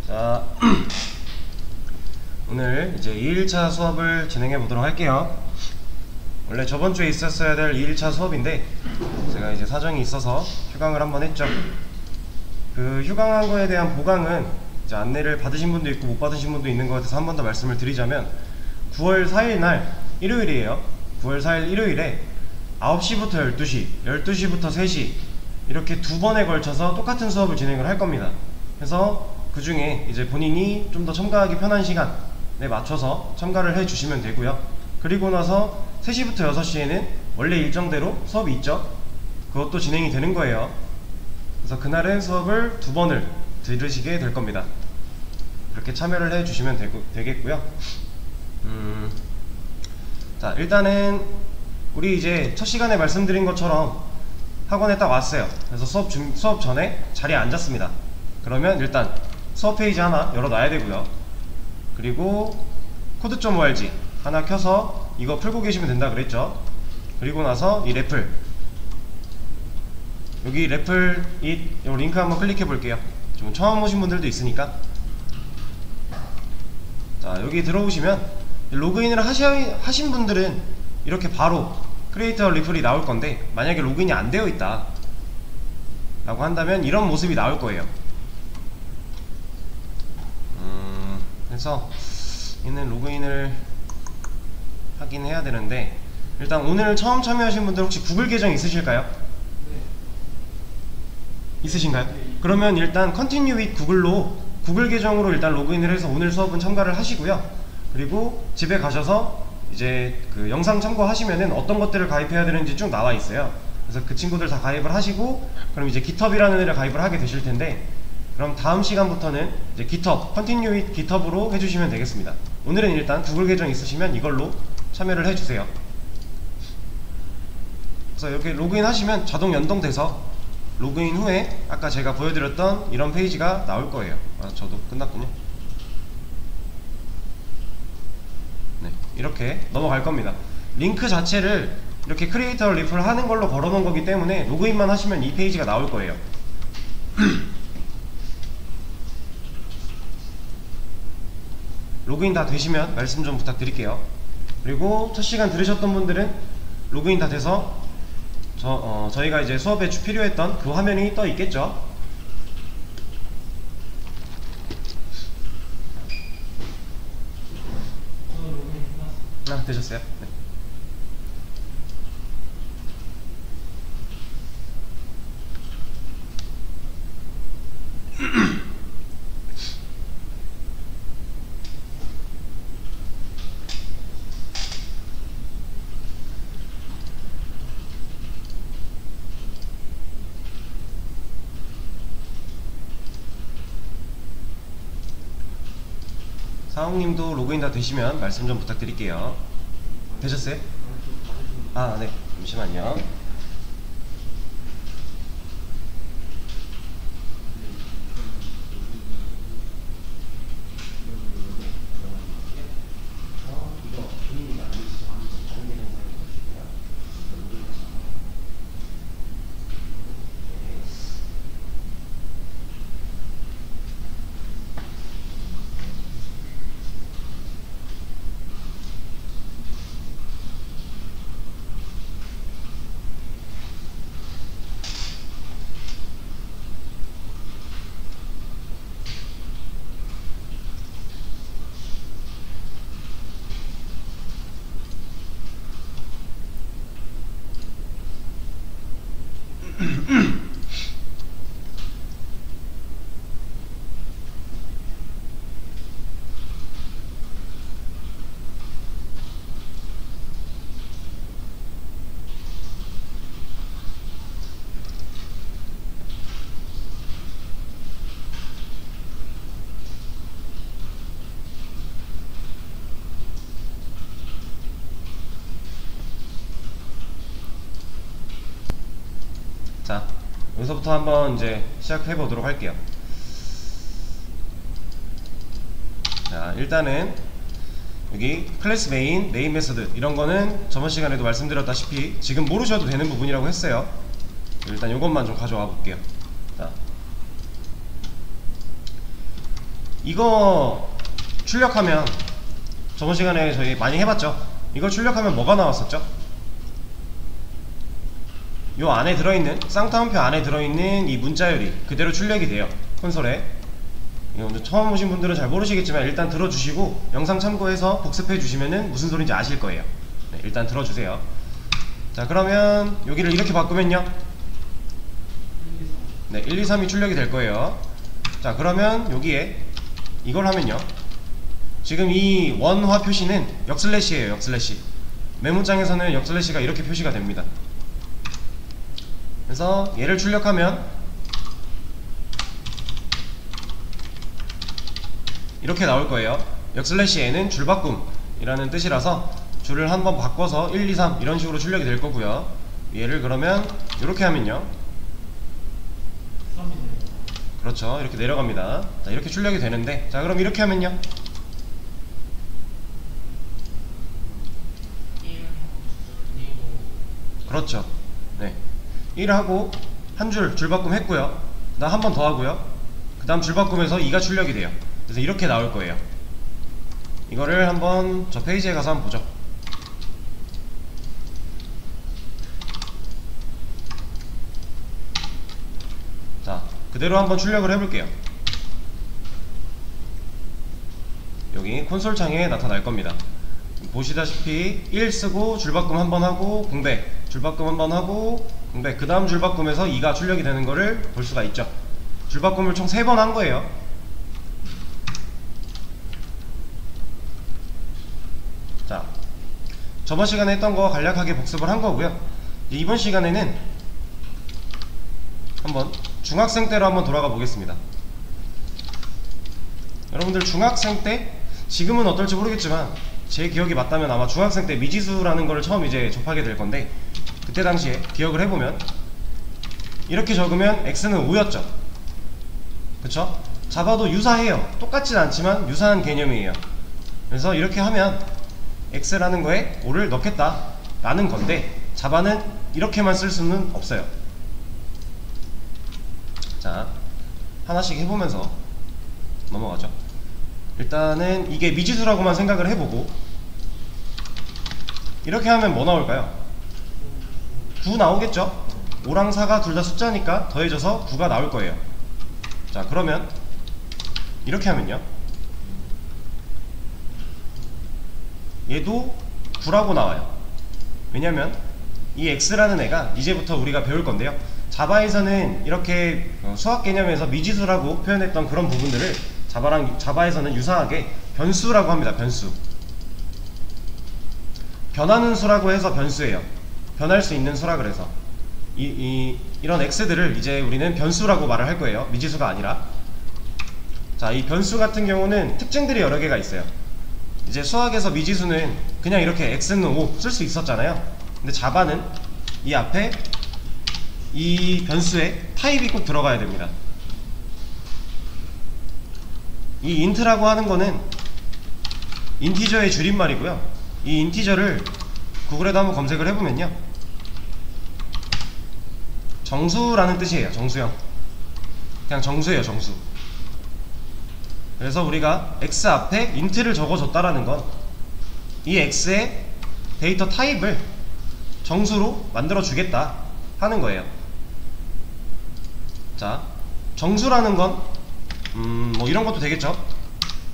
자, 오늘 이제 2일차 수업을 진행해 보도록 할게요. 원래 저번 주에 있었어야 될 2일차 수업인데 제가 이제 사정이 있어서 휴강을 한번 했죠. 그 휴강한 거에 대한 보강은 이제 안내를 받으신 분도 있고 못 받으신 분도 있는 것 같아서 한 번 더 말씀을 드리자면 9월 4일 날 일요일이에요. 9월 4일 일요일에 9시부터 12시, 12시부터 3시 이렇게 두 번에 걸쳐서 똑같은 수업을 진행을 할 겁니다. 그래서 그 중에 이제 본인이 좀 더 참가하기 편한 시간에 맞춰서 참가를 해 주시면 되고요. 그리고 나서 3시부터 6시에는 원래 일정대로 수업이 있죠. 그것도 진행이 되는 거예요. 그래서 그날은 수업을 두 번을 들으시게 될 겁니다. 그렇게 참여를 해 주시면 되겠고요. 자, 일단은 우리 이제 첫 시간에 말씀드린 것처럼 학원에 딱 왔어요. 그래서 수업 전에 자리에 앉았습니다. 그러면 일단 수업 페이지 하나 열어놔야 되고요. 그리고 code.org 하나 켜서 이거 풀고 계시면 된다 그랬죠. 그리고 나서 이 래플, 여기 래플 이 링크 한번 클릭해 볼게요. 좀 처음 오신 분들도 있으니까. 자, 여기 들어오시면 로그인을 하신 분들은 이렇게 바로 크리에이터 리플이 나올 건데, 만약에 로그인이 안 되어 있다 라고 한다면 이런 모습이 나올 거예요. 그래서 얘는 로그인을 하긴 해야 되는데, 일단 오늘 처음 참여하신 분들 혹시 구글 계정 있으실까요? 네. 있으신가요? 그러면 일단 Continue with 구글로 구글 계정으로 일단 로그인을 해서 오늘 수업은 참가를 하시고요. 그리고 집에 가셔서 이제 그 영상 참고하시면은 어떤 것들을 가입해야 되는지 쭉 나와 있어요. 그래서 그 친구들 다 가입을 하시고, 그럼 이제 GitHub이라는 애를 가입을 하게 되실 텐데, 그럼 다음 시간부터는 이제 GitHub, Continue with GitHub으로 해주시면 되겠습니다. 오늘은 일단 구글 계정 있으시면 이걸로 참여를 해주세요. 그래서 이렇게 로그인 하시면 자동 연동돼서 로그인 후에 아까 제가 보여드렸던 이런 페이지가 나올 거예요. 아, 저도 끝났군요. 네, 이렇게 넘어갈 겁니다. 링크 자체를 이렇게 크리에이터 리플 하는 걸로 걸어놓은 거기 때문에 로그인만 하시면 이 페이지가 나올 거예요. 로그인 다 되시면 말씀 좀 부탁드릴게요. 그리고 첫 시간 들으셨던 분들은 로그인 다 돼서 저희가 이제 수업에 필요했던 그 화면이 떠 있겠죠. 아, 되셨어요? 네. 사홍님도 로그인 다 되시면 말씀 좀 부탁드릴게요. 되셨어요? 아, 네. 잠시만요. 자, 여기서부터 한번 이제 시작해 보도록 할게요. 자, 일단은 여기 클래스 메인 메소드 이런 거는 저번 시간에도 말씀드렸다시피 지금 모르셔도 되는 부분이라고 했어요. 일단 이것만 좀 가져와 볼게요. 자, 이거 출력하면 저번 시간에 저희 많이 해봤죠. 이걸 출력하면 뭐가 나왔었죠? 요 안에 들어있는 쌍따옴표 안에 들어있는 이 문자열이 그대로 출력이 돼요, 콘솔에. 이거 먼저 처음 오신 분들은 잘 모르시겠지만 일단 들어주시고 영상 참고해서 복습해 주시면은 무슨 소리인지 아실 거예요. 네, 일단 들어주세요. 자, 그러면 여기를 이렇게 바꾸면요, 네, 1, 2, 3이 출력이 될 거예요. 자, 그러면 여기에 이걸 하면요, 지금 이 원화 표시는 역슬래시예요. 역슬래시. 메모장에서는 역슬래시가 이렇게 표시가 됩니다. 그래서 얘를 출력하면 이렇게 나올 거예요. 역슬래시 n은 줄바꿈이라는 뜻이라서 줄을 한번 바꿔서 1, 2, 3 이런 식으로 출력이 될 거고요. 얘를 그러면 이렇게 하면요, 그렇죠, 이렇게 내려갑니다. 자, 이렇게 출력이 되는데, 자, 그럼 이렇게 하면요, 그렇죠. 네, 1하고 한 줄 줄바꿈 했고요. 그 다음 한 번 더 하고요. 그 다음 줄바꿈에서 2가 출력이 돼요. 그래서 이렇게 나올 거예요. 이거를 한번 저 페이지에 가서 한번 보죠. 자, 그대로 한번 출력을 해볼게요. 여기 콘솔 창에 나타날 겁니다. 보시다시피 1 쓰고 줄바꿈 한번 하고 공백, 줄바꿈 한번 하고 공백, 그 다음 줄바꿈에서 2가 출력이 되는 거를 볼 수가 있죠. 줄바꿈을 총 3번 한 거예요. 자, 저번 시간에 했던 거 간략하게 복습을 한 거고요. 이번 시간에는 한번 중학생 때로 한번 돌아가 보겠습니다. 여러분들 중학생 때, 지금은 어떨지 모르겠지만 제 기억이 맞다면 아마 중학생 때 미지수라는 걸 처음 이제 접하게 될 건데, 그때 당시에 기억을 해보면 이렇게 적으면 x는 5였죠. 그쵸? 자바도 유사해요. 똑같진 않지만 유사한 개념이에요. 그래서 이렇게 하면 x라는 거에 5를 넣겠다 라는 건데, 자바는 이렇게만 쓸 수는 없어요. 자, 하나씩 해보면서 넘어가죠. 일단은 이게 미지수라고만 생각을 해보고, 이렇게 하면 뭐 나올까요? 9 나오겠죠? 5랑 4가 둘 다 숫자니까 더해져서 9가 나올 거예요. 자, 그러면 이렇게 하면요, 얘도 9라고 나와요. 왜냐면 이 x라는 애가 이제부터 우리가 배울 건데요, 자바에서는 이렇게 수학 개념에서 미지수라고 표현했던 그런 부분들을 자바에서는 유사하게 변수라고 합니다. 변수. 변하는 수라고 해서 변수예요. 변할 수 있는 수라 그래서 이런 x들을 이제 우리는 변수라고 말을 할 거예요. 미지수가 아니라. 자, 이 변수 같은 경우는 특징들이 여러 개가 있어요. 이제 수학에서 미지수는 그냥 이렇게 x는 5 쓸 수 있었잖아요. 근데 자바는 이 앞에 이 변수에 타입이 꼭 들어가야 됩니다. 이 int라고 하는 거는 인티저의 줄임말이고요. 이 인티저를 구글에도 한번 검색을 해보면요, 정수라는 뜻이에요. 정수형. 그냥 정수예요. 정수. 그래서 우리가 x 앞에 int를 적어줬다라는 건 이 x의 데이터 타입을 정수로 만들어 주겠다 하는 거예요. 자, 정수라는 건 뭐 이런 것도 되겠죠.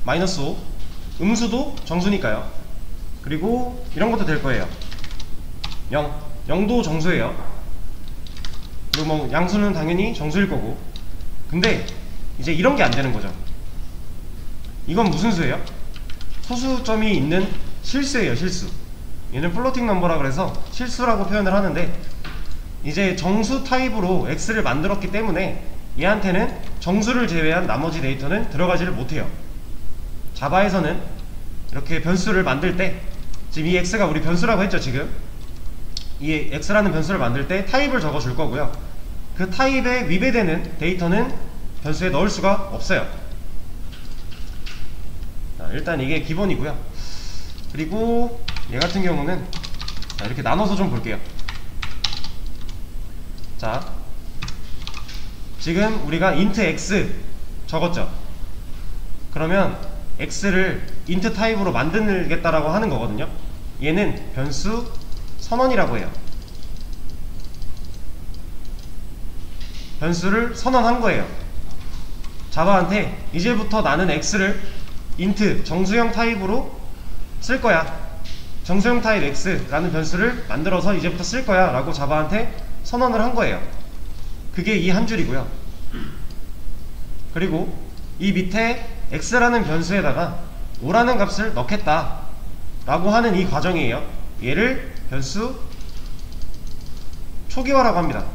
마이너스 5, 음수도 정수니까요. 그리고 이런 것도 될 거예요. 0, 0도 정수예요. 그리고 뭐 양수는 당연히 정수일 거고. 근데 이제 이런 게 안 되는 거죠. 이건 무슨 수예요? 소수점이 있는 실수예요. 실수. 얘는 플로팅 넘버라 그래서 실수라고 표현을 하는데, 이제 정수 타입으로 x를 만들었기 때문에 얘한테는 정수를 제외한 나머지 데이터는 들어가지를 못해요. 자바에서는 이렇게 변수를 만들 때, 지금 이 x가 우리 변수라고 했죠. 지금 이 x라는 변수를 만들 때 타입을 적어 줄 거고요. 그 타입에 위배되는 데이터는 변수에 넣을 수가 없어요. 자, 일단 이게 기본이고요. 그리고 얘 같은 경우는 자, 이렇게 나눠서 좀 볼게요. 자, 지금 우리가 int x 적었죠. 그러면 x를 int 타입으로 만들겠다라고 하는 거거든요. 얘는 변수 선언이라고 해요. 변수를 선언한 거예요. 자바한테 이제부터 나는 x를 int 정수형 타입으로 쓸 거야, 정수형 타입 x라는 변수를 만들어서 이제부터 쓸 거야 라고 자바한테 선언을 한 거예요. 그게 이 한 줄이고요. 그리고 이 밑에 x라는 변수에다가 o라는 값을 넣겠다 라고 하는 이 과정이에요. 얘를 변수 초기화라고 합니다.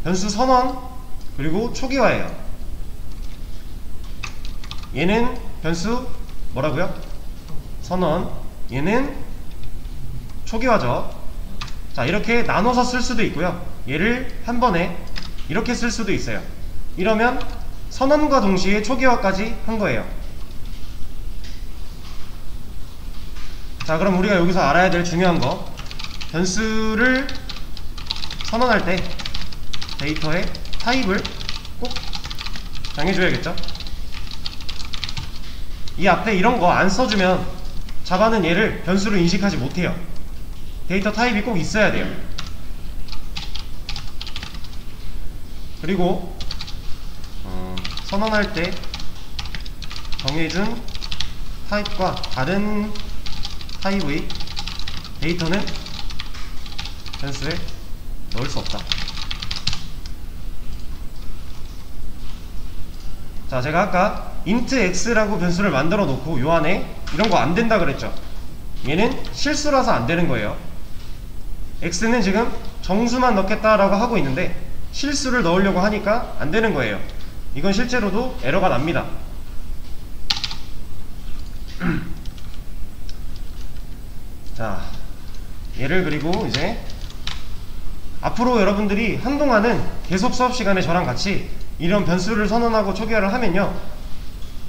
변수 선언 그리고 초기화예요. 얘는 변수 뭐라고요? 선언. 얘는 초기화죠. 자, 이렇게 나눠서 쓸 수도 있고요. 얘를 한 번에 이렇게 쓸 수도 있어요. 이러면 선언과 동시에 초기화까지 한 거예요. 자, 그럼 우리가 여기서 알아야 될 중요한 거, 변수를 선언할 때 데이터의 타입을 꼭 정해줘야겠죠. 이 앞에 이런 거 안 써주면 자바는 얘를 변수로 인식하지 못해요. 데이터 타입이 꼭 있어야 돼요. 그리고 선언할 때 정해준 타입과 다른 타입의 데이터는 변수에 넣을 수 없다. 자, 제가 아까 int x라고 변수를 만들어 놓고 요 안에 이런 거 안 된다 그랬죠. 얘는 실수라서 안 되는 거예요. x는 지금 정수만 넣겠다라고 하고 있는데 실수를 넣으려고 하니까 안 되는 거예요. 이건 실제로도 에러가 납니다. 자, 얘를 그리고 이제 앞으로 여러분들이 한동안은 계속 수업 시간에 저랑 같이 이런 변수를 선언하고 초기화를 하면요,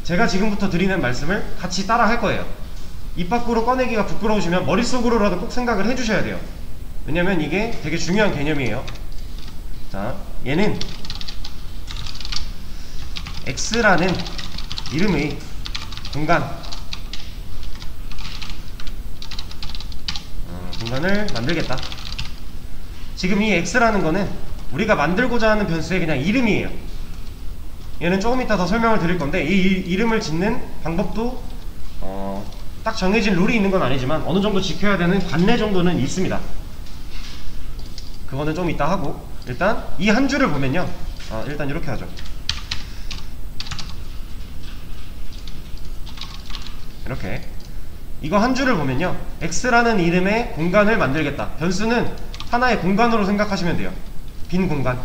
제가 지금부터 드리는 말씀을 같이 따라 할 거예요. 입 밖으로 꺼내기가 부끄러우시면 머릿속으로라도 꼭 생각을 해주셔야 돼요. 왜냐면 이게 되게 중요한 개념이에요. 자, 얘는 x라는 이름의 공간을 만들겠다. 지금 이 x라는 거는 우리가 만들고자 하는 변수의 그냥 이름이에요. 얘는 조금 이따 더 설명을 드릴 건데, 이 이름을 짓는 방법도 딱 정해진 룰이 있는 건 아니지만 어느 정도 지켜야 되는 관례 정도는 있습니다. 그거는 좀 이따 하고, 일단 이 한 줄을 보면요, 일단 이렇게 하죠. 이렇게 이거 한 줄을 보면요, x라는 이름의 공간을 만들겠다. 변수는 하나의 공간으로 생각하시면 돼요. 빈 공간.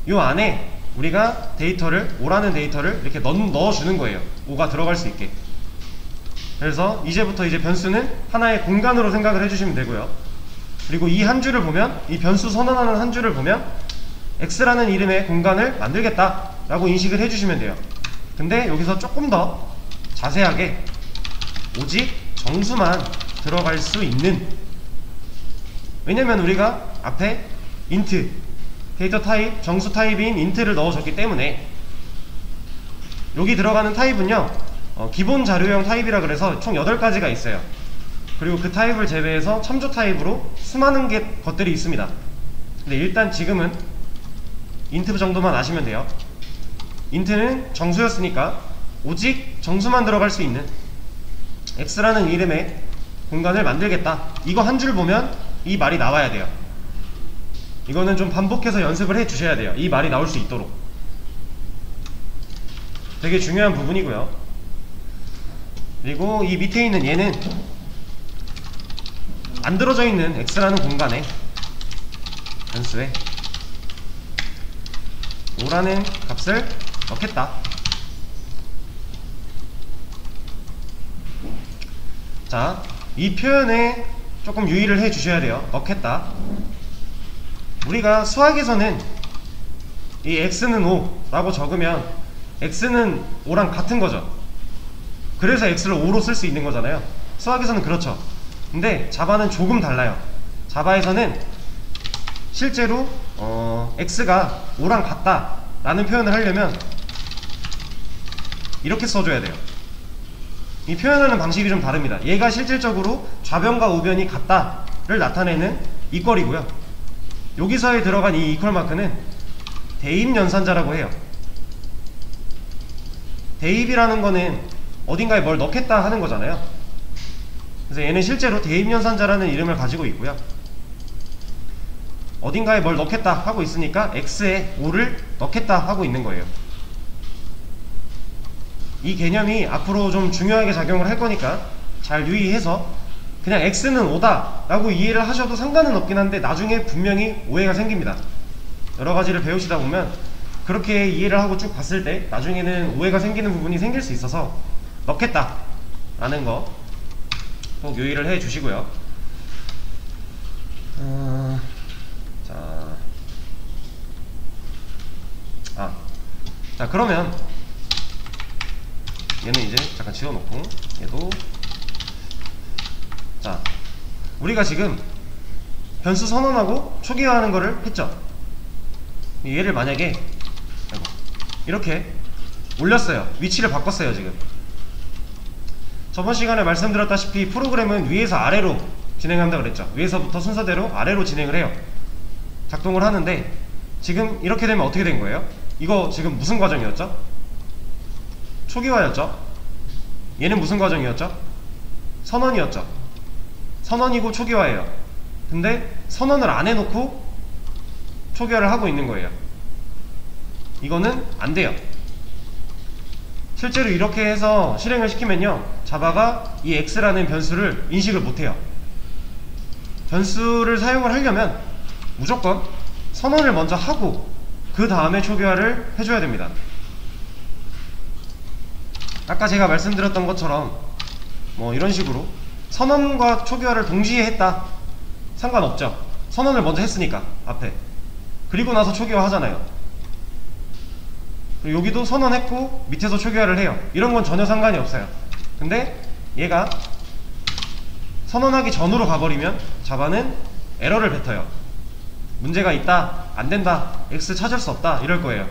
요 안에 우리가 데이터를, o라는 데이터를 이렇게 넣어주는 거예요. o가 들어갈 수 있게. 그래서 이제부터 이제 변수는 하나의 공간으로 생각을 해주시면 되고요. 그리고 이 한 줄을 보면, 이 변수 선언하는 한 줄을 보면 x라는 이름의 공간을 만들겠다 라고 인식을 해주시면 돼요. 근데 여기서 조금 더 자세하게 오직 정수만 들어갈 수 있는, 왜냐면 우리가 앞에 int 데이터 타입, 정수 타입인 int를 넣어줬기 때문에 여기 들어가는 타입은요, 기본 자료형 타입이라 그래서 총 8가지가 있어요. 그리고 그 타입을 제외해서 참조 타입으로 수많은 것들이 있습니다. 근데 일단 지금은 int 정도만 아시면 돼요. int는 정수였으니까 오직 정수만 들어갈 수 있는 x라는 이름의 공간을 만들겠다. 이거 한 줄 보면 이 말이 나와야 돼요. 이거는 좀 반복해서 연습을 해 주셔야 돼요. 이 말이 나올 수 있도록. 되게 중요한 부분이고요. 그리고 이 밑에 있는 얘는 만들어져 있는 x라는 공간에 변수에 o라는 값을 넣겠다. 자, 이 표현에 조금 유의를 해 주셔야 돼요. 넣겠다. 우리가 수학에서는 이 x는 5 라고 적으면 x는 5랑 같은 거죠. 그래서 x를 5로 쓸 수 있는 거잖아요. 수학에서는 그렇죠. 근데 자바는 조금 달라요. 자바에서는 실제로 x가 5랑 같다 라는 표현을 하려면 이렇게 써줘야 돼요. 이 표현하는 방식이 좀 다릅니다. 얘가 실질적으로 좌변과 우변이 같다를 나타내는 이퀄이고요. 여기서에 들어간 이 이퀄 마크는 대입 연산자라고 해요. 대입이라는 거는 어딘가에 뭘 넣겠다 하는 거잖아요. 그래서 얘는 실제로 대입 연산자라는 이름을 가지고 있고요. 어딘가에 뭘 넣겠다 하고 있으니까 x에 5를 넣겠다 하고 있는 거예요. 이 개념이 앞으로 좀 중요하게 작용을 할 거니까 잘 유의해서 그냥 x는 5다 라고 이해를 하셔도 상관은 없긴 한데 나중에 분명히 오해가 생깁니다. 여러가지를 배우시다 보면 그렇게 이해를 하고 쭉 봤을 때 나중에는 오해가 생기는 부분이 생길 수 있어서 넣겠다 라는 거 꼭 유의를 해 주시고요. 자 그러면 얘는 이제 잠깐 지워놓고 얘도 자 우리가 지금 변수 선언하고 초기화하는 거를 했죠. 얘를 만약에 이렇게 올렸어요. 위치를 바꿨어요. 지금 저번 시간에 말씀드렸다시피 프로그램은 위에서 아래로 진행한다 그랬죠. 위에서부터 순서대로 아래로 진행을 해요. 작동을 하는데 지금 이렇게 되면 어떻게 된 거예요? 이거 지금 무슨 과정이었죠? 초기화였죠. 얘는 무슨 과정이었죠? 선언이었죠. 선언이고 초기화예요. 근데 선언을 안 해놓고 초기화를 하고 있는 거예요. 이거는 안 돼요. 실제로 이렇게 해서 실행을 시키면요, 자바가 이 x라는 변수를 인식을 못해요. 변수를 사용을 하려면 무조건 선언을 먼저 하고 그 다음에 초기화를 해줘야 됩니다. 아까 제가 말씀드렸던 것처럼 뭐 이런 식으로 선언과 초기화를 동시에 했다, 상관없죠. 선언을 먼저 했으니까 앞에, 그리고 나서 초기화 하잖아요. 그리고 여기도 선언했고 밑에서 초기화를 해요. 이런 건 전혀 상관이 없어요. 근데 얘가 선언하기 전으로 가버리면 자바는 에러를 뱉어요. 문제가 있다, 안된다, x 찾을 수 없다 이럴 거예요.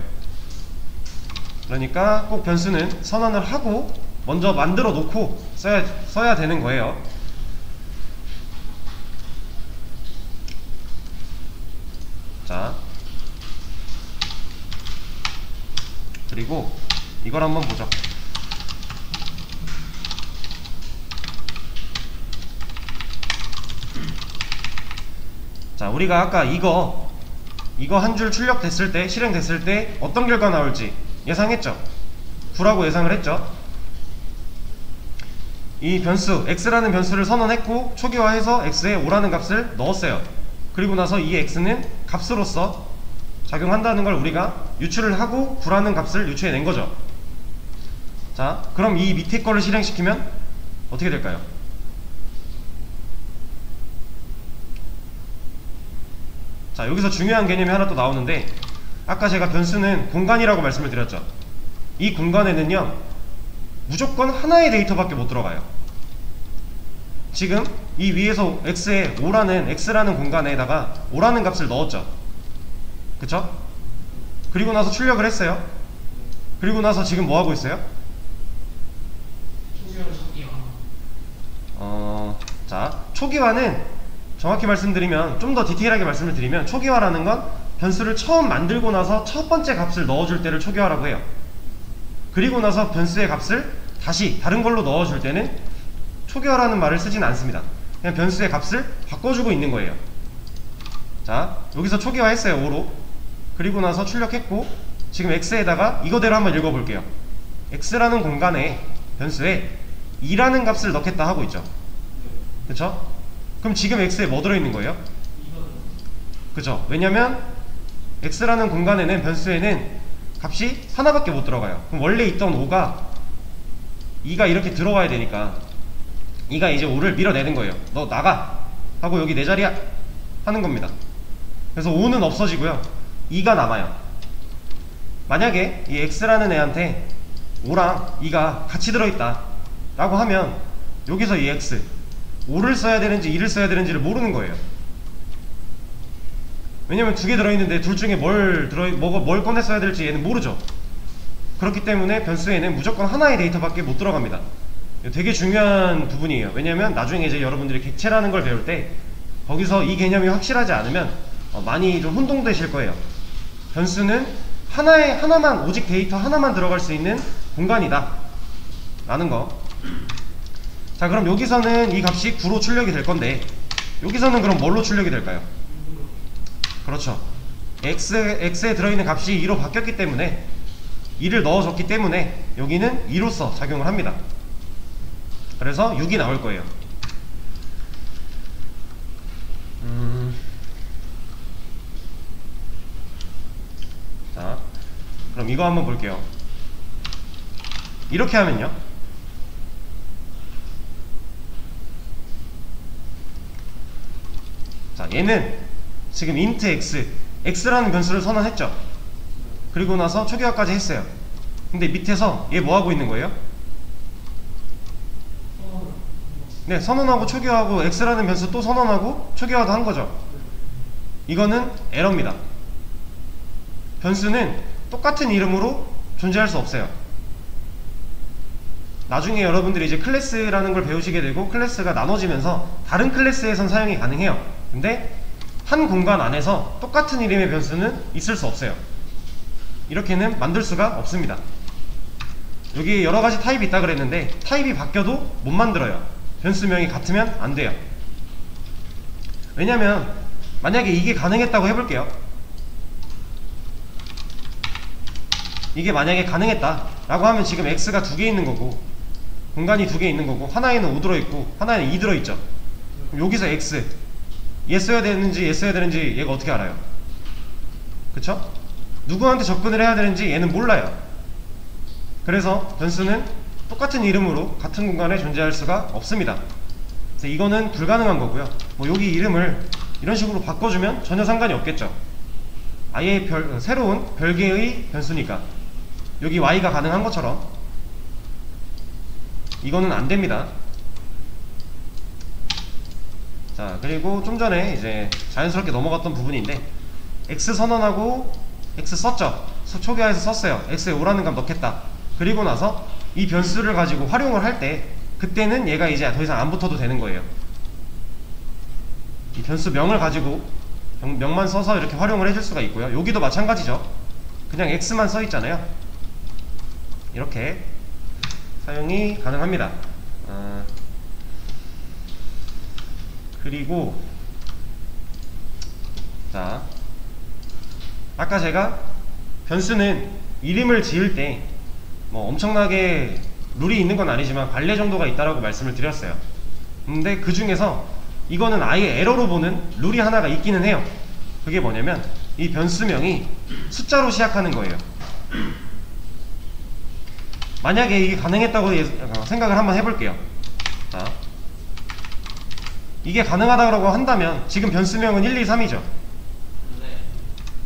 그러니까 꼭 변수는 선언을 하고 먼저 만들어 놓고 써야 되는 거예요. 자, 그리고 이걸 한번 보죠. 자, 우리가 아까 이거 한 줄 출력됐을 때, 실행됐을 때 어떤 결과 나올지 예상했죠? 9라고 예상을 했죠? 이 변수 x라는 변수를 선언했고 초기화해서 x에 5라는 값을 넣었어요. 그리고 나서 이 x는 값으로서 작용한다는 걸 우리가 유출을 하고 9라는 값을 유추해낸 거죠. 자, 그럼 이 밑에 거를 실행시키면 어떻게 될까요? 자, 여기서 중요한 개념이 하나 또 나오는데, 아까 제가 변수는 공간이라고 말씀을 드렸죠. 이 공간에는요 무조건 하나의 데이터밖에 못 들어가요. 지금 이 위에서 x에 5라는 x라는 공간에다가 5라는 값을 넣었죠. 그쵸? 그리고 나서 출력을 했어요. 그리고 나서 지금 뭐 하고 있어요? 자, 초기화는 정확히 말씀드리면, 좀 더 디테일하게 말씀을 드리면, 초기화라는 건 변수를 처음 만들고 나서 첫 번째 값을 넣어줄 때를 초기화라고 해요. 그리고 나서 변수의 값을 다시 다른 걸로 넣어줄 때는 초기화라는 말을 쓰진 않습니다. 그냥 변수의 값을 바꿔주고 있는 거예요. 자, 여기서 초기화 했어요. 5로. 그리고 나서 출력했고, 지금 x에다가 이거대로 한번 읽어볼게요. x라는 공간에 변수에 2라는 값을 넣겠다 하고 있죠. 그쵸? 그럼 지금 x에 뭐 들어있는 거예요? 그죠? 왜냐면 x라는 공간에는, 변수에는 값이 하나밖에 못 들어가요. 그럼 원래 있던 5가 2가 이렇게 들어와야 되니까 2가 이제 5를 밀어내는 거예요. 너 나가! 하고 여기 내 자리야! 하는 겁니다. 그래서 5는 없어지고요 2가 남아요. 만약에 이 x라는 애한테 5랑 2가 같이 들어있다 라고 하면 여기서 이 x 5를 써야 되는지 2를 써야 되는지를 모르는 거예요. 왜냐면 두 개 들어있는데 둘 중에 뭘 꺼냈어야 될지 얘는 모르죠. 그렇기 때문에 변수에는 무조건 하나의 데이터밖에 못 들어갑니다. 되게 중요한 부분이에요. 왜냐면 나중에 이제 여러분들이 객체라는 걸 배울 때 거기서 이 개념이 확실하지 않으면 많이 좀 혼동되실 거예요. 변수는 하나만, 오직 데이터 하나만 들어갈 수 있는 공간이다 라는 거. 자, 그럼 여기서는 이 값이 9로 출력이 될 건데 여기서는 그럼 뭘로 출력이 될까요? 그렇죠. x에 들어있는 값이 2로 바뀌었기 때문에 2를 넣어줬기 때문에 여기는 2로서 작용을 합니다. 그래서 6이 나올 거예요. 자, 그럼 이거 한번 볼게요. 이렇게 하면요, 자, 얘는 지금 int x라는 변수를 선언했죠. 그리고 나서 초기화까지 했어요. 근데 밑에서 얘 뭐하고 있는 거예요? 네, 선언하고 초기화하고 x라는 변수 또 선언하고 초기화도 한 거죠. 이거는 에러입니다. 변수는 똑같은 이름으로 존재할 수 없어요. 나중에 여러분들이 이제 클래스라는 걸 배우시게 되고 클래스가 나눠지면서 다른 클래스에선 사용이 가능해요. 근데 한 공간 안에서 똑같은 이름의 변수는 있을 수 없어요. 이렇게는 만들 수가 없습니다. 여기 여러가지 타입이 있다 그랬는데 타입이 바뀌어도 못 만들어요. 변수명이 같으면 안 돼요. 왜냐면 만약에 이게 가능했다고 해볼게요. 이게 만약에 가능했다 라고 하면 지금 x가 2개 있는 거고 공간이 2개 있는 거고 하나에는 5 들어있고 하나에는 2 들어있죠. 그럼 여기서 x 얘 써야 되는지 얘 써야 되는지 얘가 어떻게 알아요? 그쵸? 누구한테 접근을 해야 되는지 얘는 몰라요. 그래서 변수는 똑같은 이름으로 같은 공간에 존재할 수가 없습니다. 그래서 이거는 불가능한 거고요. 뭐 여기 이름을 이런 식으로 바꿔주면 전혀 상관이 없겠죠. 아예 새로운 별개의 변수니까. 여기 y가 가능한 것처럼 이거는 안 됩니다. 자, 그리고 좀 전에 이제 자연스럽게 넘어갔던 부분인데 x 선언하고 x 썼죠. 초기화해서 썼어요. x에 5라는 값 넣겠다. 그리고 나서 이 변수를 가지고 활용을 할 때 그때는 얘가 이제 더 이상 안 붙어도 되는 거예요. 이 변수 명을 가지고 명만 써서 이렇게 활용을 해줄 수가 있고요. 여기도 마찬가지죠. 그냥 x만 써 있잖아요. 이렇게 사용이 가능합니다. 그리고 자, 아까 제가 변수는 이름을 지을 때 뭐 엄청나게 룰이 있는 건 아니지만 관례 정도가 있다라고 말씀을 드렸어요. 근데 그 중에서 이거는 아예 에러로 보는 룰이 하나가 있기는 해요. 그게 뭐냐면 이 변수명이 숫자로 시작하는 거예요. 만약에 이게 가능했다고 생각을 한번 해볼게요. 자, 이게 가능하다고 한다면 지금 변수명은 1, 2, 3이죠.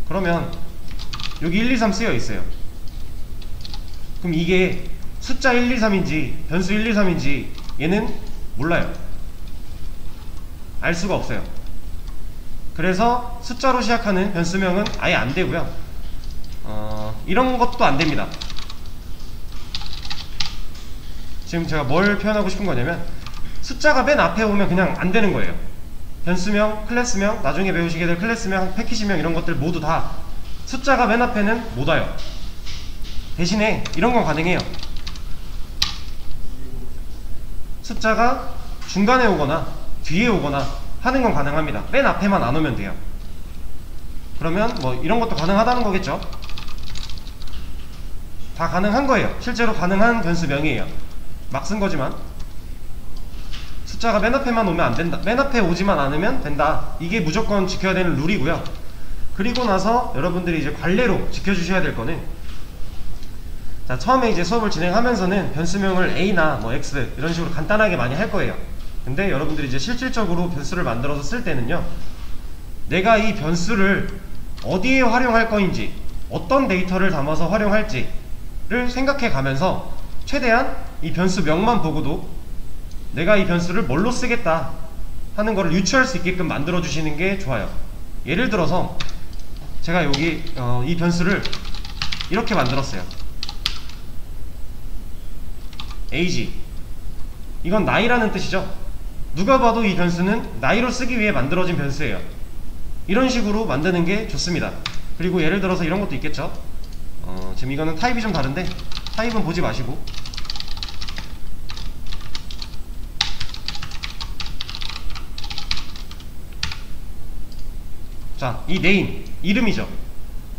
그러면 여기 1, 2, 3 쓰여 있어요. 그럼 이게 숫자 1, 2, 3인지 변수 1, 2, 3인지 얘는 몰라요. 알 수가 없어요. 그래서 숫자로 시작하는 변수명은 아예 안 되고요. 이런 것도 안 됩니다. 지금 제가 뭘 표현하고 싶은 거냐면 숫자가 맨 앞에 오면 그냥 안 되는 거예요. 변수명, 클래스명, 나중에 배우시게 될 클래스명, 패키지명 이런 것들 모두 다 숫자가 맨 앞에는 못 와요. 대신에 이런 건 가능해요. 숫자가 중간에 오거나 뒤에 오거나 하는 건 가능합니다. 맨 앞에만 안 오면 돼요. 그러면 뭐 이런 것도 가능하다는 거겠죠. 다 가능한 거예요. 실제로 가능한 변수명이에요. 막 쓴 거지만 숫자가 맨 앞에만 오면 안 된다. 맨 앞에 오지만 않으면 된다. 이게 무조건 지켜야 되는 룰이고요. 그리고 나서 여러분들이 이제 관례로 지켜주셔야 될 거는, 자, 처음에 이제 수업을 진행하면서는 변수명을 a나 뭐 x 이런 식으로 간단하게 많이 할 거예요. 근데 여러분들이 이제 실질적으로 변수를 만들어서 쓸 때는요, 내가 이 변수를 어디에 활용할 거인지, 어떤 데이터를 담아서 활용할지를 생각해 가면서 최대한 이 변수명만 보고도 내가 이 변수를 뭘로 쓰겠다 하는 거를 유추할 수 있게끔 만들어 주시는 게 좋아요. 예를 들어서 제가 여기 이 변수를 이렇게 만들었어요. age, 이건 나이라는 뜻이죠. 누가 봐도 이 변수는 나이로 쓰기 위해 만들어진 변수예요. 이런 식으로 만드는 게 좋습니다. 그리고 예를 들어서 이런 것도 있겠죠. 지금 이거는 타입이 좀 다른데 타입은 보지 마시고, 자, 이 name, 이름이죠.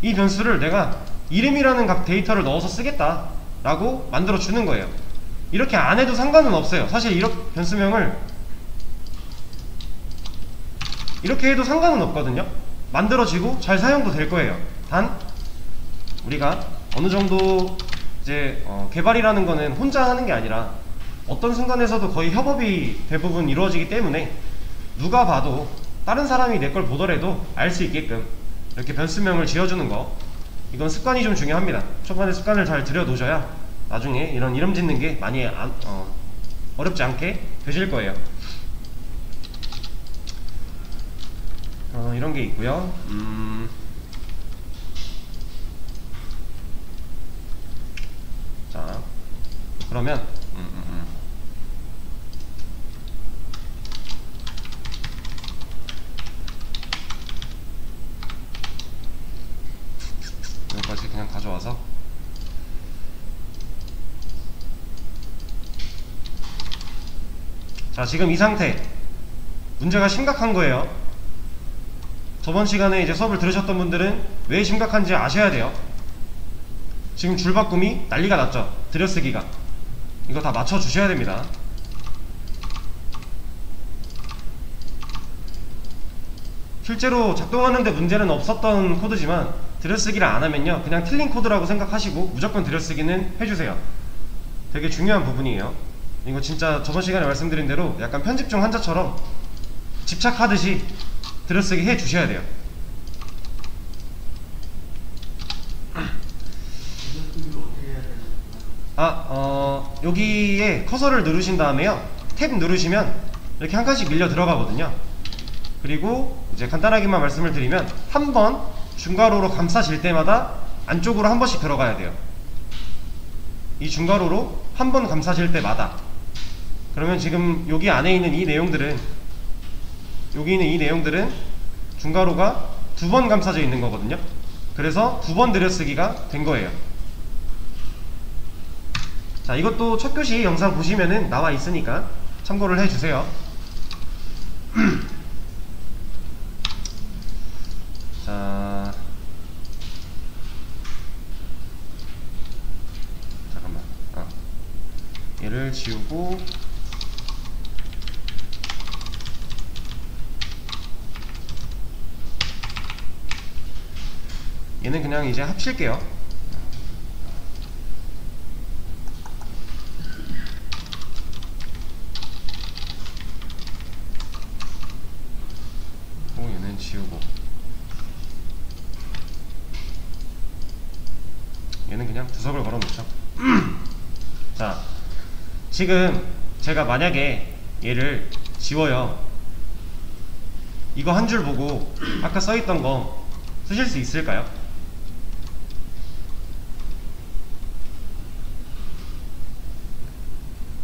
이 변수를 내가 이름이라는 값 데이터를 넣어서 쓰겠다 라고 만들어 주는 거예요. 이렇게 안 해도 상관은 없어요. 사실 이렇게 변수명을 이렇게 해도 상관은 없거든요. 만들어지고 잘 사용도 될 거예요. 단 우리가 어느 정도 이제 개발이라는 거는 혼자 하는 게 아니라 어떤 순간에서도 거의 협업이 대부분 이루어지기 때문에 누가 봐도 다른 사람이 내 걸 보더라도 알 수 있게끔 이렇게 변수명을 지어주는 거, 이건 습관이 좀 중요합니다. 초반에 습관을 잘 들여 놓으셔야 나중에 이런 이름 짓는 게 많이 어렵지 않게 되실 거예요. 이런 게 있고요. 자, 그러면 여기까지 그냥 가져와서 자, 지금 이 상태 문제가 심각한 거예요. 저번 시간에 이제 수업을 들으셨던 분들은 왜 심각한지 아셔야 돼요. 지금 줄바꿈이 난리가 났죠. 들여쓰기가. 이거 다 맞춰 주셔야 됩니다. 실제로 작동하는데 문제는 없었던 코드지만 들여쓰기를 안 하면요, 그냥 틀린 코드라고 생각하시고 무조건 들여쓰기는 해주세요. 되게 중요한 부분이에요. 이거 진짜 저번 시간에 말씀드린 대로 약간 편집 중 한자처럼 집착하듯이 들여쓰기 해 주셔야 돼요. 여기에 커서를 누르신 다음에요, 탭 누르시면 이렇게 한 칸씩 밀려 들어가거든요. 그리고 이제 간단하게만 말씀을 드리면 한 번 중괄호로 감싸질 때마다 안쪽으로 한 번씩 들어가야 돼요. 이 중괄호로 한 번 감싸질 때마다. 그러면 지금 여기 안에 있는 이 내용들은, 여기 있는 이 내용들은 중괄호가 두 번 감싸져 있는 거거든요. 그래서 두 번 들여쓰기가 된 거예요. 자, 이것도 첫 교시 영상 보시면은 나와 있으니까 참고를 해주세요. 자, 잠깐만. 얘를 지우고 얘는 그냥 이제 합칠게요. 얘는 지우고 얘는 그냥 구석을 걸어 놓죠. 자, 지금 제가 만약에 얘를 지워요. 이거 한 줄 보고 아까 써있던 거 쓰실 수 있을까요?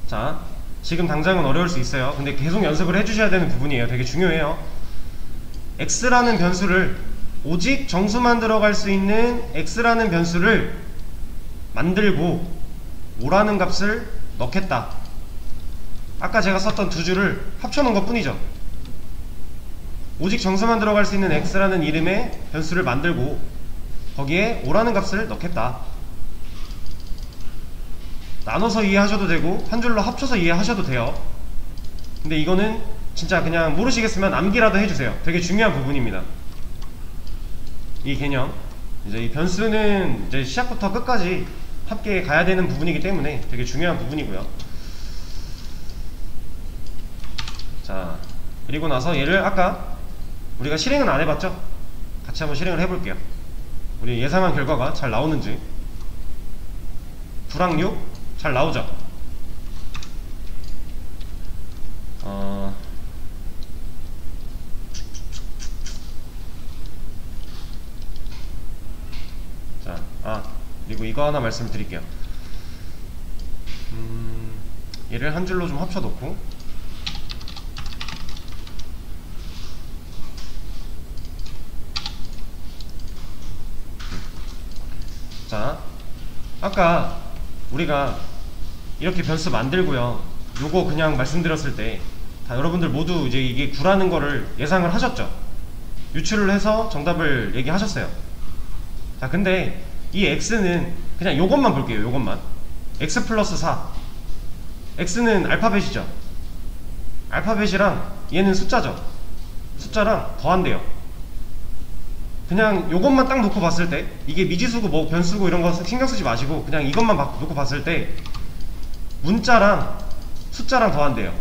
자, 지금 당장은 어려울 수 있어요. 근데 계속 연습을 해주셔야 되는 부분이에요. 되게 중요해요. x라는 변수를, 오직 정수만 들어갈 수 있는 x라는 변수를 만들고 o라는 값을 넣겠다. 아까 제가 썼던 두 줄을 합쳐놓은 것 뿐이죠. 오직 정수만 들어갈 수 있는 x라는 이름의 변수를 만들고 거기에 o라는 값을 넣겠다. 나눠서 이해하셔도 되고 한 줄로 합쳐서 이해하셔도 돼요. 근데 이거는 진짜 그냥 모르시겠으면 암기라도 해주세요. 되게 중요한 부분입니다. 이 개념, 이제 이 변수는 이제 시작부터 끝까지 함께 가야 되는 부분이기 때문에 되게 중요한 부분이고요. 자, 그리고 나서 얘를 아까 우리가 실행은 안 해봤죠? 같이 한번 실행을 해볼게요. 우리 예상한 결과가 잘 나오는지. 불확률 잘 나오죠? 그리고 이거 하나 말씀드릴게요. 얘를 한 줄로 좀 합쳐놓고, 자, 아까 우리가 이렇게 변수 만들고요, 요거 그냥 말씀드렸을 때 다 여러분들 모두 이제 이게 9라는 거를 예상을 하셨죠? 유출을 해서 정답을 얘기하셨어요. 자, 근데 이 x는 그냥 요것만 볼게요. 요것만 x 플러스 4, x는 알파벳이죠. 알파벳이랑 얘는 숫자죠. 숫자랑 더한대요. 그냥 요것만 딱 놓고 봤을 때, 이게 미지수고 뭐 변수고 이런 거 신경 쓰지 마시고 그냥 이것만 놓고 봤을 때 문자랑 숫자랑 더한대요.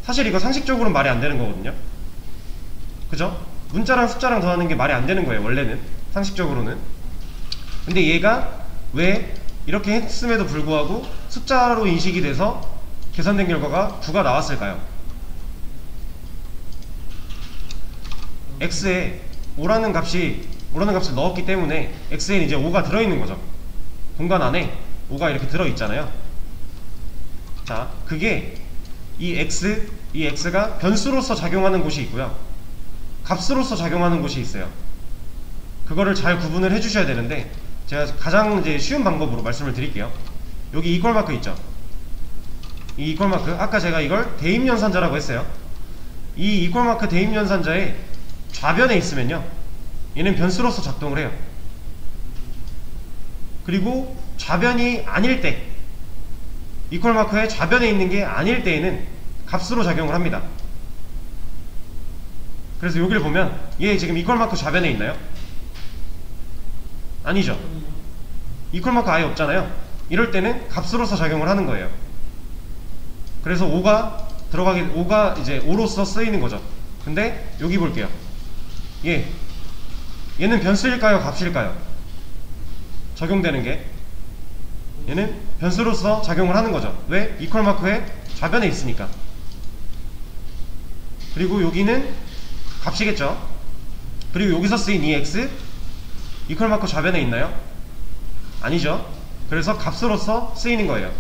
사실 이거 상식적으로는 말이 안 되는 거거든요. 그죠? 문자랑 숫자랑 더하는 게 말이 안 되는 거예요, 원래는. 상식적으로는. 근데 얘가 왜 이렇게 했음에도 불구하고 숫자로 인식이 돼서 계산된 결과가 9가 나왔을까요? x에 5라는 값을 넣었기 때문에 x에는 이제 5가 들어있는 거죠. 공간 안에 5가 이렇게 들어있잖아요. 자, 그게 이 x가 변수로서 작용하는 곳이 있고요, 값으로서 작용하는 곳이 있어요. 그거를 잘 구분을 해주셔야 되는데, 제가 가장 이제 쉬운 방법으로 말씀을 드릴게요. 여기 이퀄 마크 있죠? 이 이퀄 마크, 아까 제가 이걸 대입연산자라고 했어요. 이 이퀄 마크 대입연산자에 좌변에 있으면요, 얘는 변수로서 작동을 해요. 그리고 좌변이 아닐 때, 이퀄 마크의 좌변에 있는 게 아닐 때에는 값으로 작용을 합니다. 그래서 여기를 보면 얘 지금 이퀄 마크 좌변에 있나요? 아니죠. 이퀄 마크 아예 없잖아요. 이럴 때는 값으로서 작용을 하는 거예요. 그래서 5가 이제 5로서 쓰이는 거죠. 근데 여기 볼게요. 얘는 변수일까요, 값일까요? 적용되는 게 얘는 변수로서 작용을 하는 거죠. 왜? 이퀄 마크의 좌변에 있으니까. 그리고 여기는 값이겠죠. 그리고 여기서 쓰인 이 x, 이퀄 마크 좌변에 있나요? 아니죠. 그래서 값으로서 쓰이는 거예요.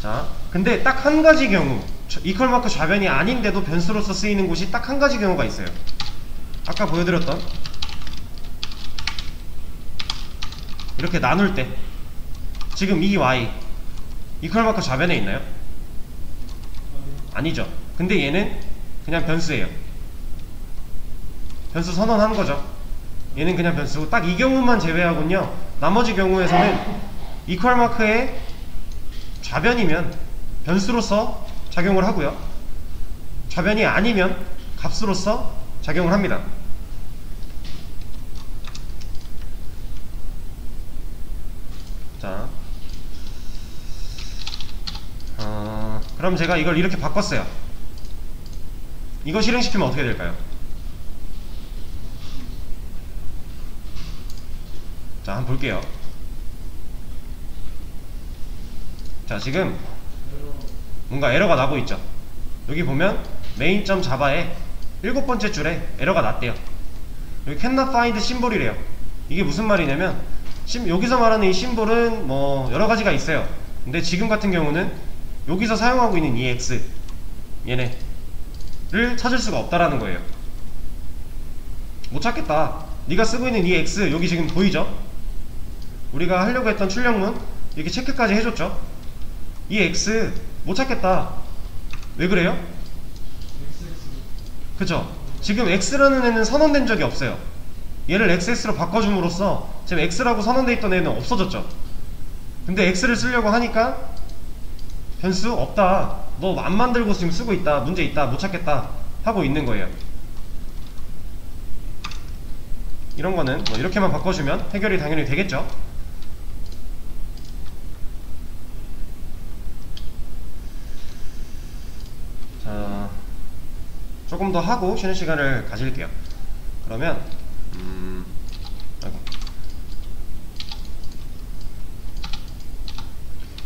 자, 근데 딱 한 가지 경우, 이퀄 마크 좌변이 아닌데도 변수로서 쓰이는 곳이 딱 한 가지 경우가 있어요. 아까 보여드렸던 이렇게 나눌 때, 지금 이 y 이퀄 마크 좌변에 있나요? 아니죠. 근데 얘는 그냥 변수예요. 변수 선언한 거죠. 얘는 그냥 변수고, 딱 이 경우만 제외하고는요, 나머지 경우에서는 이퀄 마크의 좌변이면 변수로서 작용을 하고요, 좌변이 아니면 값으로서 작용을 합니다. 자, 그럼 제가 이걸 이렇게 바꿨어요. 이거 실행시키면 어떻게 될까요? 자, 한번 볼게요. 자, 지금 뭔가 에러가 나고 있죠. 여기 보면 main.java의 7번째 줄에 에러가 났대요. 여기 cannot find 심볼이래요. 이게 무슨 말이냐면, 여기서 말하는 이 심볼은 뭐 여러가지가 있어요. 근데 지금 같은 경우는 여기서 사용하고 있는 이 x, 얘네를 찾을 수가 없다라는 거예요. 못 찾겠다. 네가 쓰고 있는 이 x, 여기 지금 보이죠? 우리가 하려고 했던 출력문 이렇게 체크까지 해줬죠? 이 x 못 찾겠다. 왜 그래요? 그쵸? 지금 x라는 애는 선언된 적이 없어요. 얘를 xs로 바꿔줌으로써 지금 x라고 선언되어 있던 애는 없어졌죠. 근데 x를 쓰려고 하니까 변수 없다, 너 안 만들고 지금 쓰고 있다, 문제 있다, 못 찾겠다 하고 있는 거예요. 이런 거는 뭐 이렇게만 바꿔주면 해결이 당연히 되겠죠. 자, 조금 더 하고 쉬는 시간을 가질게요. 그러면 아이고.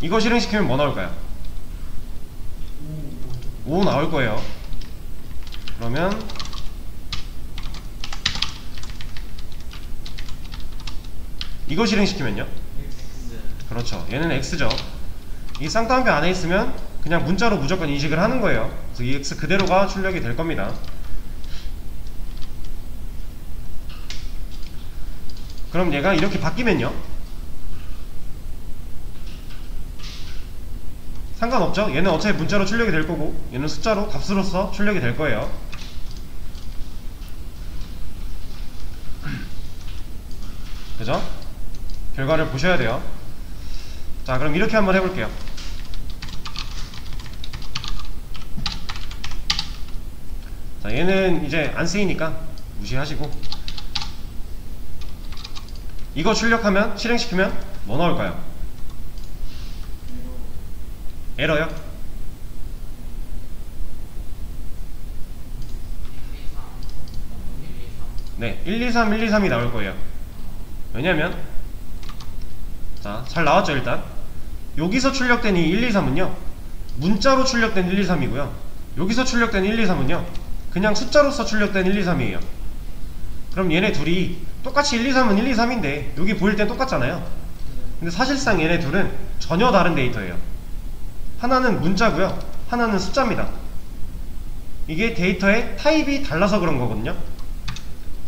이거 실행시키면 뭐 나올까요? 5 나올 거예요. 그러면 이거 실행시키면요? 그렇죠. 얘는 x죠. 이 쌍따옴표 안에 있으면 그냥 문자로 무조건 인식을 하는 거예요. 그래서 이 x 그대로가 출력이 될 겁니다. 그럼 얘가 이렇게 바뀌면요? 상관없죠? 얘는 어차피 문자로 출력이 될 거고 얘는 숫자로 값으로서 출력이 될 거예요. 그죠? 결과를 보셔야 돼요. 자, 그럼 이렇게 한번 해볼게요. 자, 얘는 이제 안 쓰이니까 무시하시고, 이거 출력하면, 실행시키면 뭐 나올까요? 에러요? 네, 123, 123이 나올 거예요. 왜냐면, 자, 잘 나왔죠 일단. 여기서 출력된 이 123은요 문자로 출력된 123이고요 여기서 출력된 123은요 그냥 숫자로서 출력된 123이에요 그럼 얘네 둘이 똑같이 123은 123인데 여기 보일 땐 똑같잖아요. 근데 사실상 얘네 둘은 전혀 다른 데이터예요. 하나는 문자고요 하나는 숫자입니다. 이게 데이터의 타입이 달라서 그런 거거든요.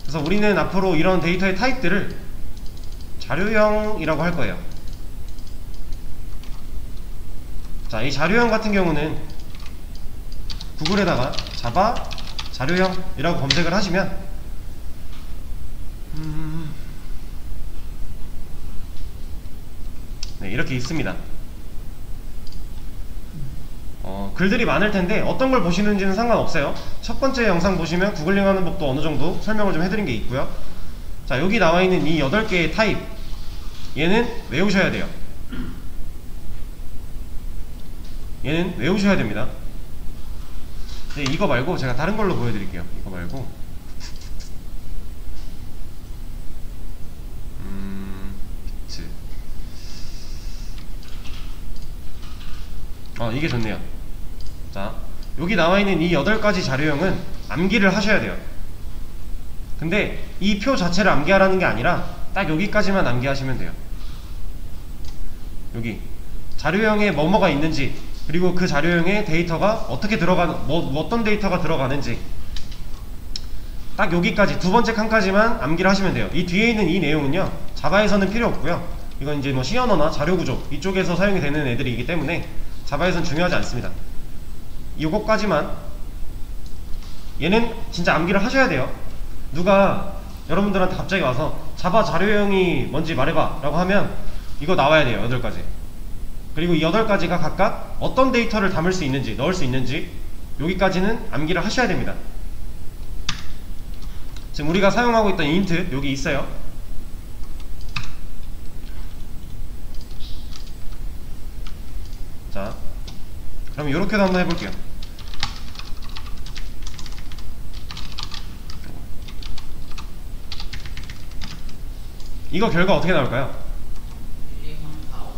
그래서 우리는 앞으로 이런 데이터의 타입들을 자료형이라고 할 거예요. 자, 이 자료형 같은 경우는 구글에다가 자바 자료형이라고 검색을 하시면 네, 이렇게 있습니다. 글들이 많을 텐데 어떤 걸 보시는지는 상관없어요. 첫 번째 영상 보시면 구글링 하는 법도 어느 정도 설명을 좀 해드린 게 있고요. 자, 여기 나와 있는 이 8개의 타입, 얘는 외우셔야 돼요. 얘는 외우셔야 됩니다. 네, 이거 말고 제가 다른 걸로 보여드릴게요. 이거 말고 비트. 이게 좋네요. 자, 여기 나와있는 이 8가지 자료형은 암기를 하셔야 돼요. 근데 이 표 자체를 암기하라는 게 아니라 딱 여기까지만 암기하시면 돼요. 여기 자료형에 뭐뭐가 있는지, 그리고 그 자료형에 데이터가 어떻게 들어가는, 어떤 데이터가 들어가는지 딱 여기까지 두 번째 칸까지만 암기를 하시면 돼요. 이 뒤에 있는 이 내용은요 자바에서는 필요 없고요. 이건 이제 뭐 C 언어나 자료구조 이쪽에서 사용이 되는 애들이기 때문에 자바에서는 중요하지 않습니다. 요거까지만, 얘는 진짜 암기를 하셔야 돼요. 누가 여러분들한테 갑자기 와서 자바 자료형이 뭔지 말해봐 라고 하면 이거 나와야 돼요. 8가지. 그리고 이 8가지가 각각 어떤 데이터를 담을 수 있는지, 넣을 수 있는지 여기까지는 암기를 하셔야 됩니다. 지금 우리가 사용하고 있던 인트 여기 있어요. 자, 그럼 이렇게도 한번 해볼게요. 이거 결과 어떻게 나올까요? 1, 2, 3, 4, 5, 6,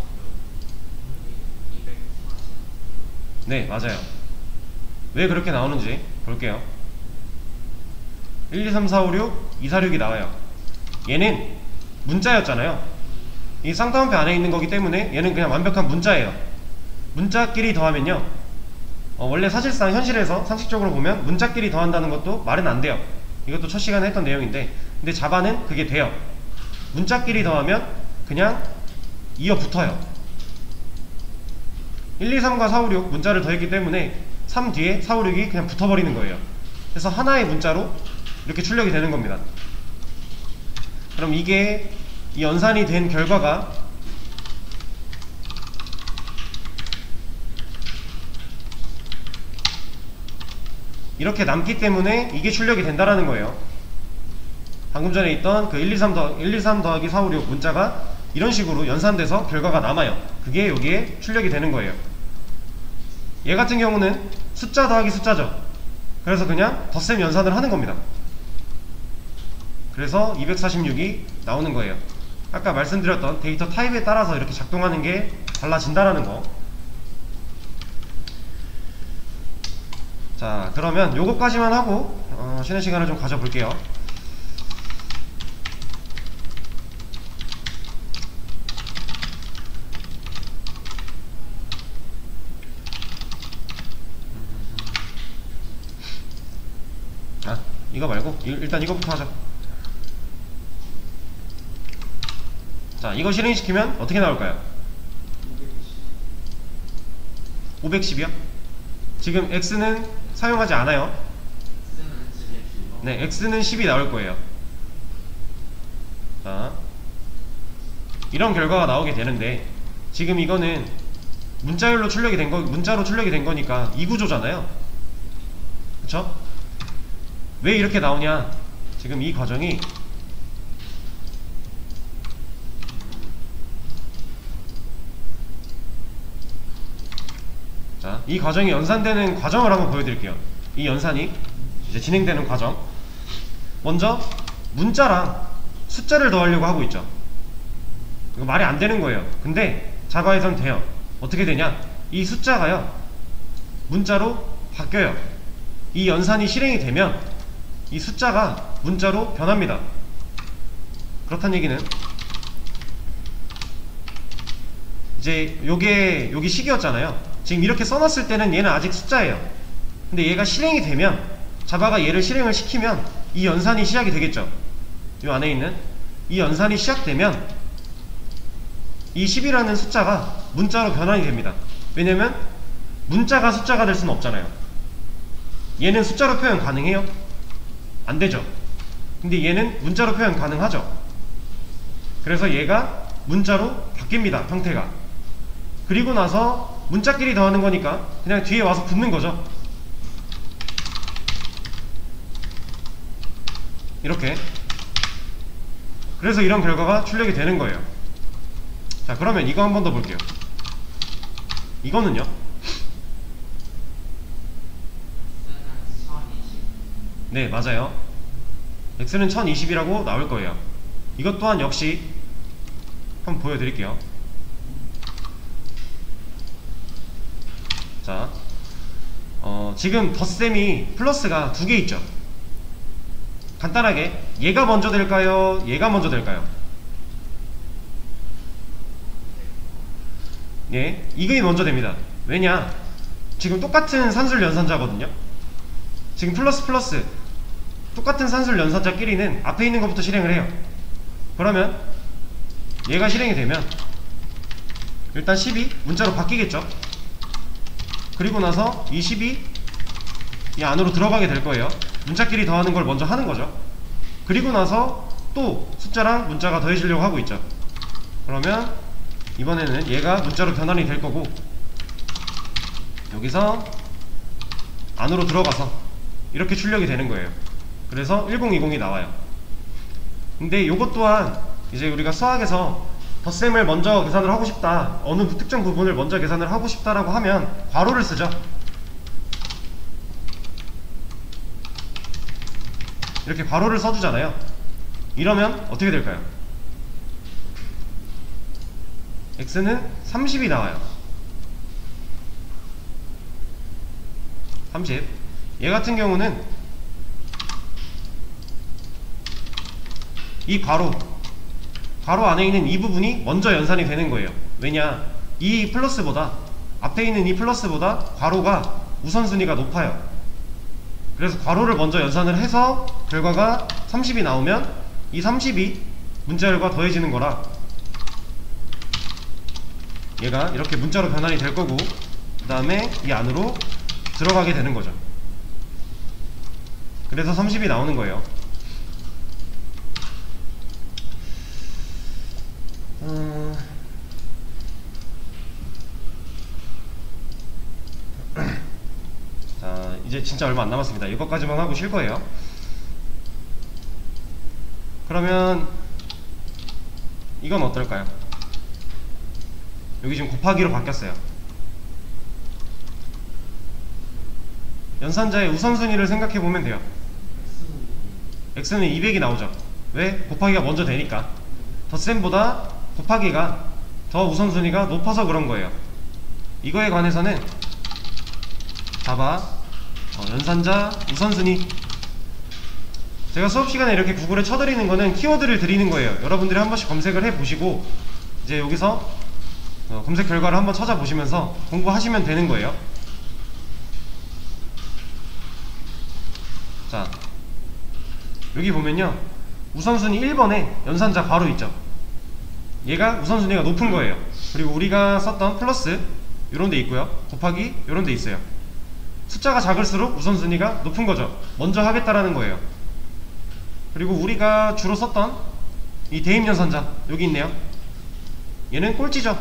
240. 네, 맞아요. 왜 그렇게 나오는지 볼게요. 1, 2, 3, 4, 5, 6, 2, 4, 6이 나와요. 얘는 문자였잖아요. 이 쌍따옴표 안에 있는 거기 때문에 얘는 그냥 완벽한 문자예요. 문자끼리 더하면요, 원래 사실상 현실에서 상식적으로 보면 문자끼리 더한다는 것도 말은 안 돼요. 이것도 첫 시간에 했던 내용인데, 근데 자바는 그게 돼요. 문자끼리 더하면 그냥 이어 붙어요. 1, 2, 3과 4, 5, 6 문자를 더했기 때문에 3 뒤에 4, 5, 6이 그냥 붙어버리는 거예요. 그래서 하나의 문자로 이렇게 출력이 되는 겁니다. 그럼 이게 이 연산이 된 결과가 이렇게 남기 때문에 이게 출력이 된다라는 거예요. 방금 전에 있던 그 1, 2, 3 더하기 4, 5, 6 문자가 이런 식으로 연산돼서 결과가 남아요. 그게 여기에 출력이 되는 거예요. 얘 같은 경우는 숫자 더하기 숫자죠. 그래서 그냥 덧셈 연산을 하는 겁니다. 그래서 246이 나오는 거예요. 아까 말씀드렸던 데이터 타입에 따라서 이렇게 작동하는 게 달라진다라는 거. 자, 그러면 요거까지만 하고 쉬는 시간을 좀 가져볼게요. 이거 말고 일단 이거부터 하자. 자, 이거 실행시키면 어떻게 나올까요? 510이요? 지금 x는 사용하지 않아요. 네, x는 10이 나올 거예요. 자, 이런 결과가 나오게 되는데, 지금 이거는 문자로 출력이 된 거니까 이 구조잖아요. 그쵸? 왜 이렇게 나오냐? 지금 이 과정이 자, 이 과정이 연산되는 과정을 한번 보여드릴게요. 이 연산이 이제 진행되는 과정. 먼저 문자랑 숫자를 더하려고 하고 있죠. 이거 말이 안 되는 거예요. 근데 자바에선 돼요. 어떻게 되냐? 이 숫자가요 문자로 바뀌어요. 이 연산이 실행이 되면 이 숫자가 문자로 변합니다. 그렇다는 얘기는 이제 여기 식이었잖아요. 지금 이렇게 써놨을 때는 얘는 아직 숫자예요. 근데 얘가 실행이 되면, 자바가 얘를 실행을 시키면 이 연산이 시작이 되겠죠. 이 안에 있는 이 연산이 시작되면 이 10이라는 숫자가 문자로 변환이 됩니다. 왜냐면 문자가 숫자가 될 수는 없잖아요. 얘는 숫자로 표현 가능해요? 안 되죠. 근데 얘는 문자로 표현 가능하죠. 그래서 얘가 문자로 바뀝니다, 형태가. 그리고 나서 문자끼리 더하는 거니까 그냥 뒤에 와서 붙는 거죠. 이렇게. 그래서 이런 결과가 출력이 되는 거예요. 자, 그러면 이거 한 번 더 볼게요. 이거는요? 네, 맞아요. x는 1020이라고 나올 거예요. 이것 또한 역시 한번 보여드릴게요. 자, 지금 덧셈이 플러스가 두 개 있죠. 간단하게 얘가 먼저 될까요? 얘가 먼저 될까요? 예, 이게 먼저 됩니다. 왜냐? 지금 똑같은 산술 연산자거든요. 지금 플러스 똑같은 산술 연산자끼리는 앞에 있는 것부터 실행을 해요. 그러면 얘가 실행이 되면 일단 10이 문자로 바뀌겠죠. 그리고 나서 이 10이 이 안으로 들어가게 될 거예요. 문자끼리 더하는 걸 먼저 하는 거죠. 그리고 나서 또 숫자랑 문자가 더해지려고 하고 있죠. 그러면 이번에는 얘가 문자로 변환이 될 거고, 여기서 안으로 들어가서 이렇게 출력이 되는 거예요. 그래서 1020이 나와요. 근데 요것 또한 이제 우리가 수학에서 덧셈을 먼저 계산을 하고 싶다, 어느 특정 부분을 먼저 계산을 하고 싶다라고 하면 괄호를 쓰죠. 이렇게 괄호를 써주잖아요. 이러면 어떻게 될까요? x는 30이 나와요. 30. 얘 같은 경우는 이 괄호 안에 있는 이 부분이 먼저 연산이 되는 거예요. 왜냐? 이 플러스보다, 앞에 있는 이 플러스보다 괄호가 우선순위가 높아요. 그래서 괄호를 먼저 연산을 해서 결과가 30이 나오면 이 30이 문자열과 더해지는 거라 얘가 이렇게 문자로 변환이 될 거고, 그 다음에 이 안으로 들어가게 되는 거죠. 그래서 30이 나오는 거예요. 자, 이제 진짜 얼마 안 남았습니다. 이것까지만 하고 쉴 거예요. 그러면 이건 어떨까요? 여기 지금 곱하기로 바뀌었어요. 연산자의 우선순위를 생각해보면 돼요. x는 200이 나오죠. 왜? 곱하기가 먼저 되니까. 덧셈보다 곱하기가 더 우선순위가 높아서 그런 거예요. 이거에 관해서는 자바 연산자 우선순위, 제가 수업시간에 이렇게 구글에 쳐드리는 거는 키워드를 드리는 거예요. 여러분들이 한 번씩 검색을 해보시고 이제 여기서 검색 결과를 한번 찾아보시면서 공부하시면 되는 거예요. 자, 여기 보면요, 우선순위 1번에 연산자 바로 있죠. 얘가 우선순위가 높은 거예요. 그리고 우리가 썼던 플러스 요런 데 있고요, 곱하기 요런 데 있어요. 숫자가 작을수록 우선순위가 높은 거죠. 먼저 하겠다라는 거예요. 그리고 우리가 주로 썼던 이 대입연산자 여기 있네요. 얘는 꼴찌죠.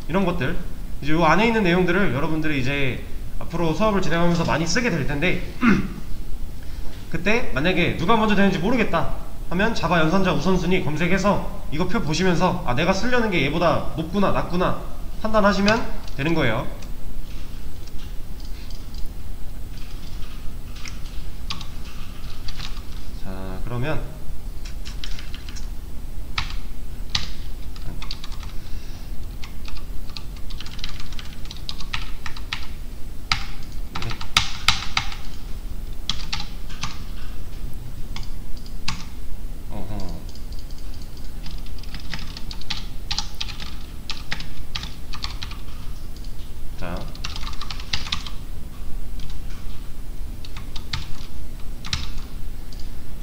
이런 것들 이제 요 안에 있는 내용들을 여러분들이 이제 앞으로 수업을 진행하면서 많이 쓰게 될 텐데 그때 만약에 누가 먼저 되는지 모르겠다 하면 자바 연산자 우선순위 검색해서 이거 표 보시면서 아, 내가 쓰려는 게 얘보다 높구나 낮구나 판단하시면 되는 거예요. 자, 그러면 자,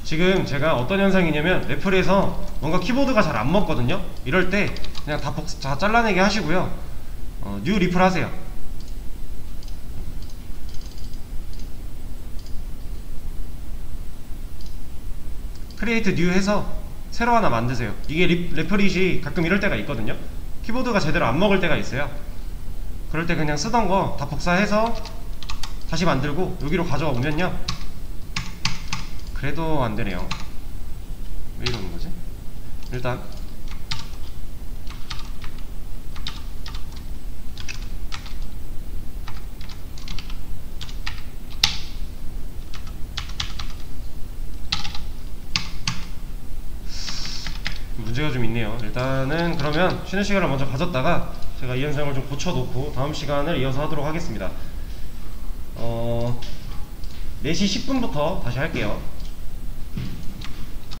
지금 제가 어떤 현상이냐면 레플에서 뭔가 키보드가 잘 안 먹거든요. 이럴 때 그냥 다 잘라내게 하시고요, 뉴 리플 하세요. 크리에이트 뉴 해서 새로 하나 만드세요. 이게 레플릿이 가끔 이럴 때가 있거든요. 키보드가 제대로 안 먹을 때가 있어요. 그럴 때 그냥 쓰던 거 다 복사해서 다시 만들고 여기로 가져와 오면요, 그래도 안 되네요. 왜 이러는 거지? 일단 문제가 좀 있네요. 일단은 그러면 쉬는 시간을 먼저 가졌다가 제가 이 현상을 좀 고쳐놓고 다음 시간을 이어서 하도록 하겠습니다. 4시 10분부터 다시 할게요.